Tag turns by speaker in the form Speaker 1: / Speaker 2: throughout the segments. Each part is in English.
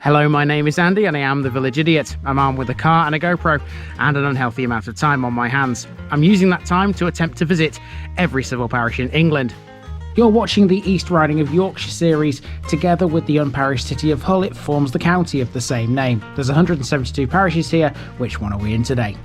Speaker 1: Hello, my name is Andy and I am the Village Idiot. I'm armed with a car and a GoPro and an unhealthy amount of time on my hands. I'm using that time to attempt to visit every civil parish in England. You're watching the East Riding of Yorkshire series. Together with the unparished city of Hull, it forms the county of the same name. There's 172 parishes here. Which one are we in today?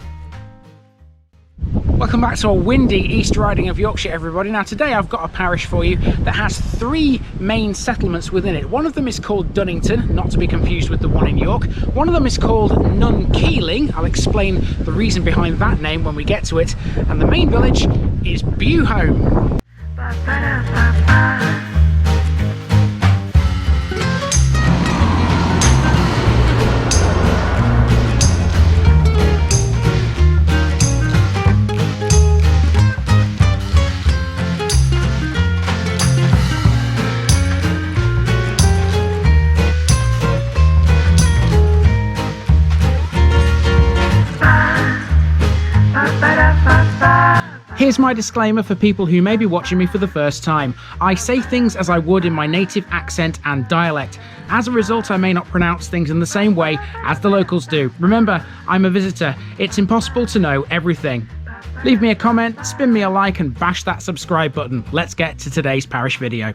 Speaker 1: Welcome back to our windy East Riding of Yorkshire, everybody. Now today I've got a parish for you that has three main settlements within it. One of them is called Dunnington, not to be confused with the one in York. One of them is called Nunkeeling. I'll explain the reason behind that name when we get to it. And the main village is Bewholme. Here's my disclaimer for people who may be watching me for the first time. I say things as I would in my native accent and dialect. As a result, I may not pronounce things in the same way as the locals do. Remember, I'm a visitor. It's impossible to know everything. Leave me a comment, spin me a like and bash that subscribe button. Let's get to today's parish video.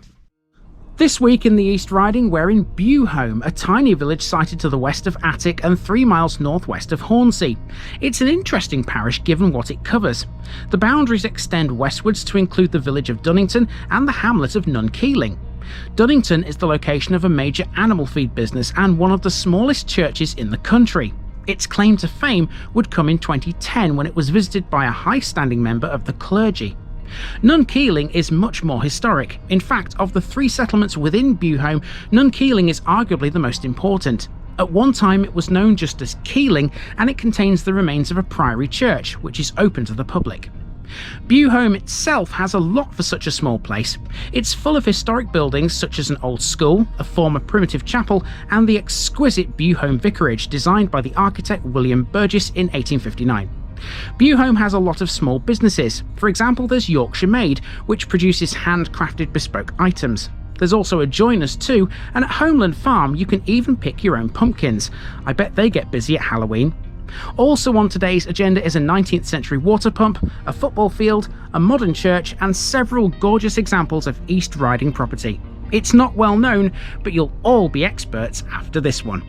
Speaker 1: This week in the East Riding, we're in Bewholme, a tiny village sited to the west of Atwick and 3 miles northwest of Hornsea. It's an interesting parish given what it covers. The boundaries extend westwards to include the village of Dunnington and the hamlet of Nunkeeling. Dunnington is the location of a major animal feed business and one of the smallest churches in the country. Its claim to fame would come in 2010 when it was visited by a high-standing member of the clergy. Nunkeeling is much more historic. In fact, of the three settlements within Bewholme, Nunkeeling is arguably the most important. At one time it was known just as Keeling, and it contains the remains of a priory church, which is open to the public. Bewholme itself has a lot for such a small place. It's full of historic buildings such as an old school, a former primitive chapel, and the exquisite Bewholme Vicarage designed by the architect William Burges in 1859. Bewholme has a lot of small businesses. For example, there's Yorkshire Made, which produces handcrafted bespoke items. There's also a joiner's too, and at Homeland Farm you can even pick your own pumpkins. I bet they get busy at Halloween. Also on today's agenda is a 19th century water pump, a football field, a modern church, and several gorgeous examples of East Riding property. It's not well known, but you'll all be experts after this one.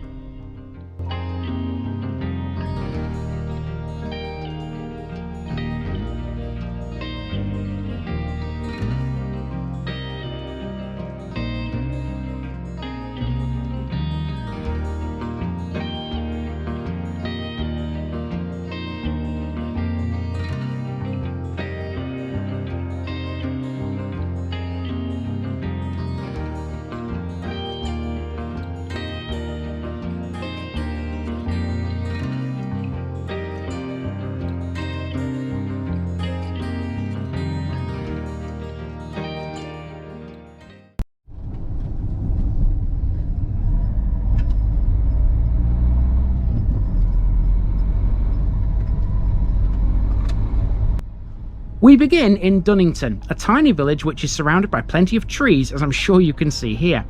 Speaker 1: We begin in Dunnington, a tiny village which is surrounded by plenty of trees, as I'm sure you can see here.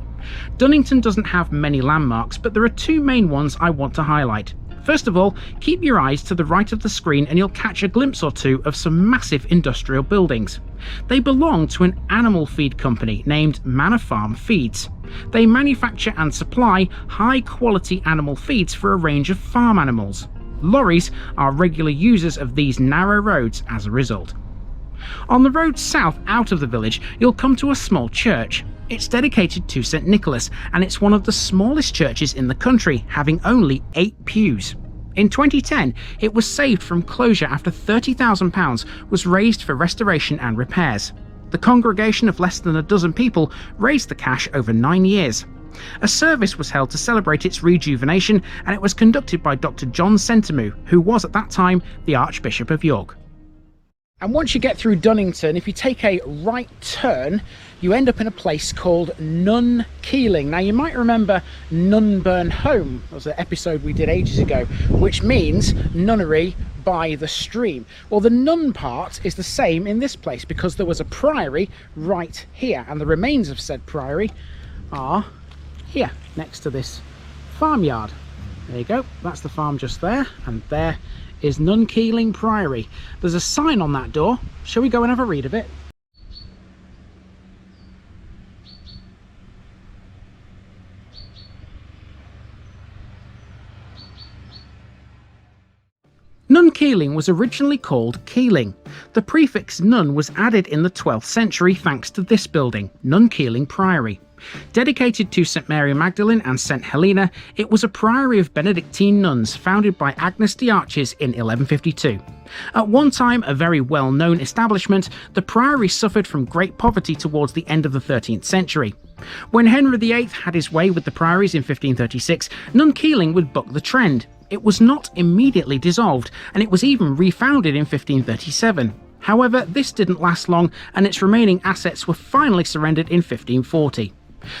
Speaker 1: Dunnington doesn't have many landmarks, but there are two main ones I want to highlight. First of all, keep your eyes to the right of the screen and you'll catch a glimpse or two of some massive industrial buildings. They belong to an animal feed company named Manor Farm Feeds. They manufacture and supply high-quality animal feeds for a range of farm animals. Lorries are regular users of these narrow roads as a result. On the road south out of the village, you'll come to a small church. It's dedicated to St Nicholas, and it's one of the smallest churches in the country, having only 8 pews. In 2010, it was saved from closure after £30,000 was raised for restoration and repairs. The congregation of less than a dozen people raised the cash over 9 years. A service was held to celebrate its rejuvenation, and it was conducted by Dr. John Sentamu, who was at that time the Archbishop of York. And once you get through Dunnington, if you take a right turn, you end up in a place called Nunkeeling. Now you might remember Nun Burn Home, that was an episode we did ages ago, which means nunnery by the stream. Well, the nun part is the same in this place because there was a priory right here, and the remains of said priory are here next to this farmyard. There you go, that's the farm just there, and there is Nunkeeling Priory. There's a sign on that door. Shall we go and have a read of it? Nunkeeling was originally called Keeling. The prefix nun was added in the 12th century thanks to this building, Nunkeeling Priory. Dedicated to St Mary Magdalene and St Helena, it was a priory of Benedictine nuns founded by Agnes de Arches in 1152. At one time a very well-known establishment, the priory suffered from great poverty towards the end of the 13th century. When Henry VIII had his way with the priories in 1536, Nunkeeling would buck the trend. It was not immediately dissolved, and it was even refounded in 1537. However, this didn't last long, and its remaining assets were finally surrendered in 1540.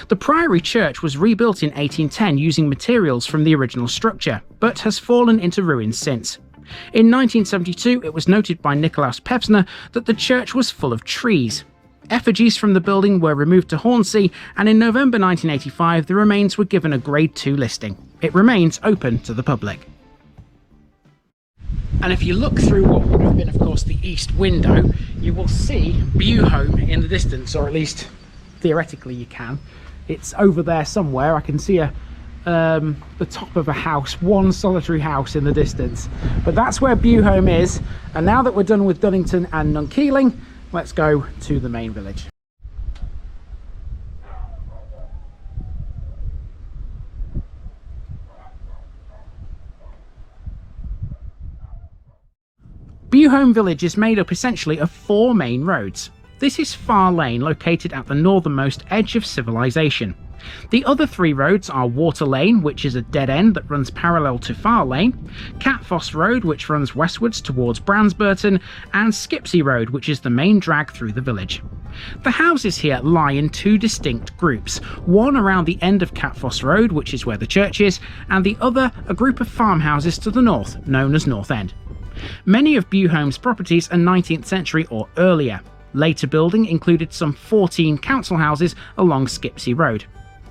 Speaker 1: The Priory church was rebuilt in 1810 using materials from the original structure, but has fallen into ruins since. In 1972, it was noted by Nicolaus Pevsner that the church was full of trees. Effigies from the building were removed to Hornsea, and in November 1985 the remains were given a Grade 2 listing. It remains open to the public. And if you look through what would have been, of course, the east window, you will see Bewholme in the distance, or at least theoretically you can. It's over there somewhere. I can see the top of a house, one solitary house in the distance. But that's where Bewholme is. And now that we're done with Dunnington and Nunkeeling, let's go to the main village. Bewholme village is made up essentially of 4 main roads. This is Far Lane, located at the northernmost edge of civilization. The other 3 roads are Water Lane, which is a dead end that runs parallel to Far Lane, Catfoss Road, which runs westwards towards Bransburton, and Skipsey Road, which is the main drag through the village. The houses here lie in 2 distinct groups, one around the end of Catfoss Road, which is where the church is, and the other a group of farmhouses to the north, known as North End. Many of Bewholme's properties are 19th century or earlier. Later building included some 14 council houses along Skipsey Road.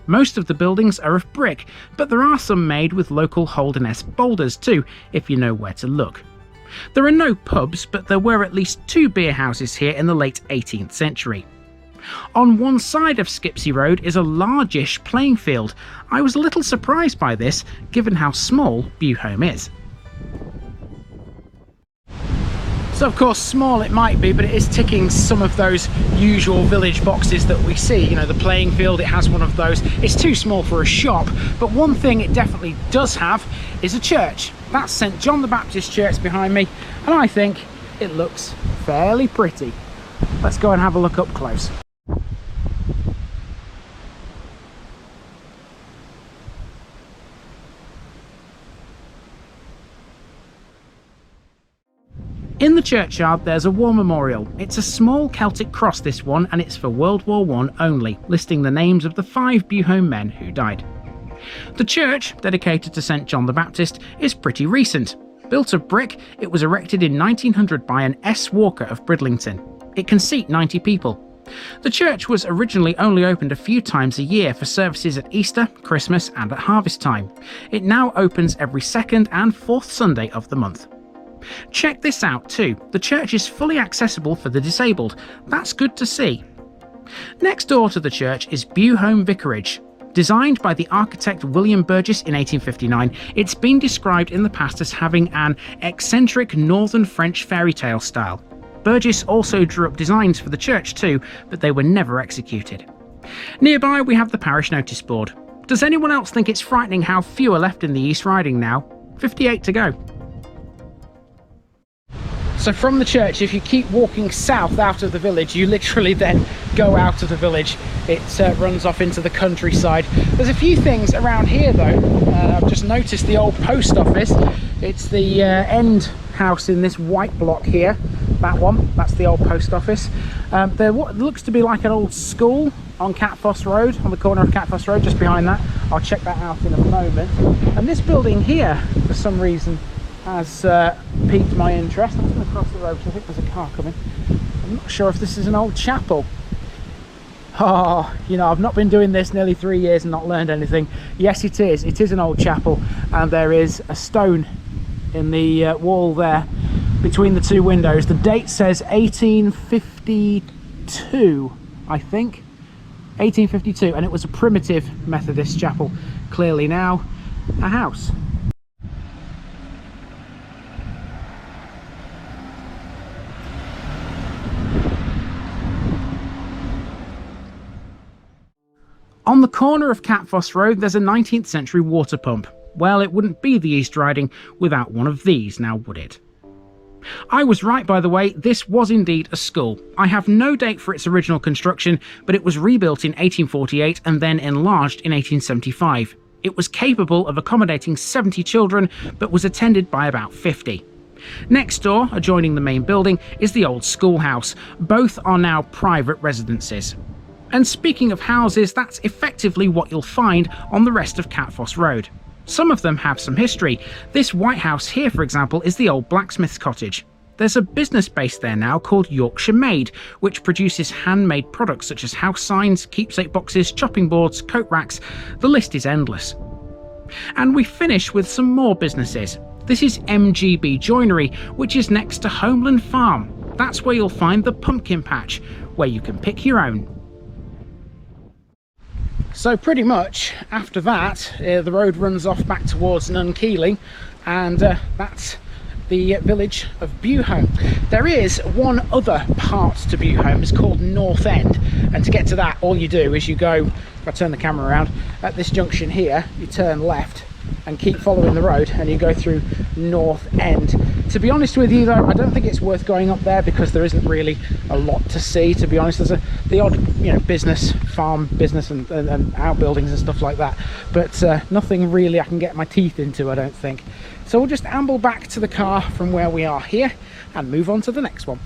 Speaker 1: Most of the buildings are of brick, but there are some made with local Holden-esque boulders too, if you know where to look. There are no pubs, but there were at least 2 beer houses here in the late 18th century. On one side of Skipsey Road is a largish playing field. I was a little surprised by this, given how small Bewholme is. So of course small it might be, but it is ticking some of those usual village boxes that we see. You know, the playing field, it has one of those. It's too small for a shop, but one thing it definitely does have is a church. That's St John the Baptist Church behind me, and I think it looks fairly pretty. Let's go and have a look up close. In the churchyard there's a war memorial. It's a small Celtic cross, this one, and it's for World War I only, listing the names of the 5 Bewholme men who died. The church, dedicated to St John the Baptist, is pretty recent. Built of brick, it was erected in 1900 by an S. Walker of Bridlington. It can seat 90 people. The church was originally only opened a few times a year for services at Easter, Christmas and at harvest time. It now opens every 2nd and 4th Sunday of the month. Check this out too, the church is fully accessible for the disabled. That's good to see. Next door to the church is Bewholme Vicarage. Designed by the architect William Burges in 1859, it's been described in the past as having an eccentric northern French fairy tale style. Burges also drew up designs for the church too, but they were never executed. Nearby we have the parish notice board. Does anyone else think it's frightening how few are left in the East Riding now? 58 to go. So from the church, if you keep walking south out of the village, you literally then go out of the village. It runs off into the countryside. There's a few things around here though. I've just noticed the old post office. It's the end house in this white block here. That one, that's the old post office. There what looks to be like an old school on Catfoss Road, on the corner of Catfoss Road, just behind that. I'll check that out in a moment. And this building here, for some reason, has piqued my interest. I'm just going to cross the road because I think there's a car coming. I'm not sure if this is an old chapel. Oh, you know, I've not been doing this nearly 3 years and not learned anything. Yes, it is. It is an old chapel, and there is a stone in the wall there between the two windows. The date says 1852, I think. 1852, and it was a primitive Methodist chapel. Clearly now a house. On the corner of Catfoss Road, there's a 19th century water pump. Well, it wouldn't be the East Riding without one of these, now would it? I was right, by the way, this was indeed a school. I have no date for its original construction, but it was rebuilt in 1848 and then enlarged in 1875. It was capable of accommodating 70 children, but was attended by about 50. Next door, adjoining the main building, is the old schoolhouse. Both are now private residences. And speaking of houses, that's effectively what you'll find on the rest of Catfoss Road. Some of them have some history. This white house here, for example, is the old blacksmith's cottage. There's a business based there now called Yorkshire Made, which produces handmade products such as house signs, keepsake boxes, chopping boards, coat racks. The list is endless. And we finish with some more businesses. This is MGB Joinery, which is next to Homeland Farm. That's where you'll find the pumpkin patch, where you can pick your own. So pretty much after that, the road runs off back towards Nunkeeling, and that's the village of Bewholme. There is one other part to Bewholme. It's called North End, and to get to that, all you do is you go, if I turn the camera around, at this junction here, you turn left and keep following the road and you go through North End. To be honest with you though, I don't think it's worth going up there because there isn't really a lot to see, to be honest. There's the odd, you know, business, farm business and outbuildings and stuff like that, but nothing really I can get my teeth into, I don't think. So we'll just amble back to the car from where we are here and move on to the next one.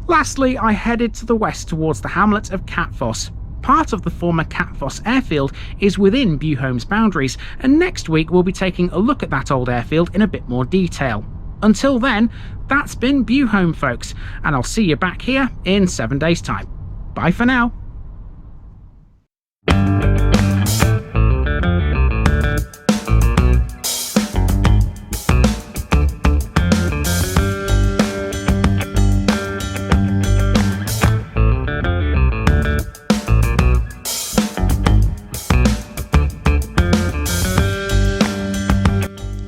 Speaker 1: Lastly, I headed to the west towards the hamlet of Catfoss. Part of the former Catfoss airfield is within Bewholme's boundaries, and next week we'll be taking a look at that old airfield in a bit more detail. Until then, that's been Bewholme, folks, and I'll see you back here in 7 days' time. Bye for now.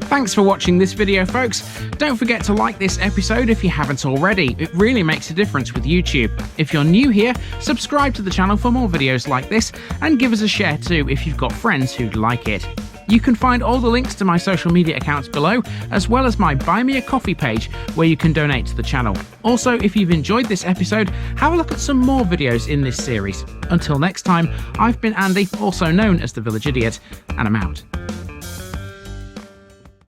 Speaker 1: Thanks for watching this video, folks. Don't forget to like this episode if you haven't already. It really makes a difference with YouTube. If you're new here, subscribe to the channel for more videos like this, and give us a share too if you've got friends who'd like it. You can find all the links to my social media accounts below, as well as my Buy Me a Coffee page where you can donate to the channel. Also, if you've enjoyed this episode, have a look at some more videos in this series. Until next time, I've been Andy, also known as the Village Idiot, and I'm out.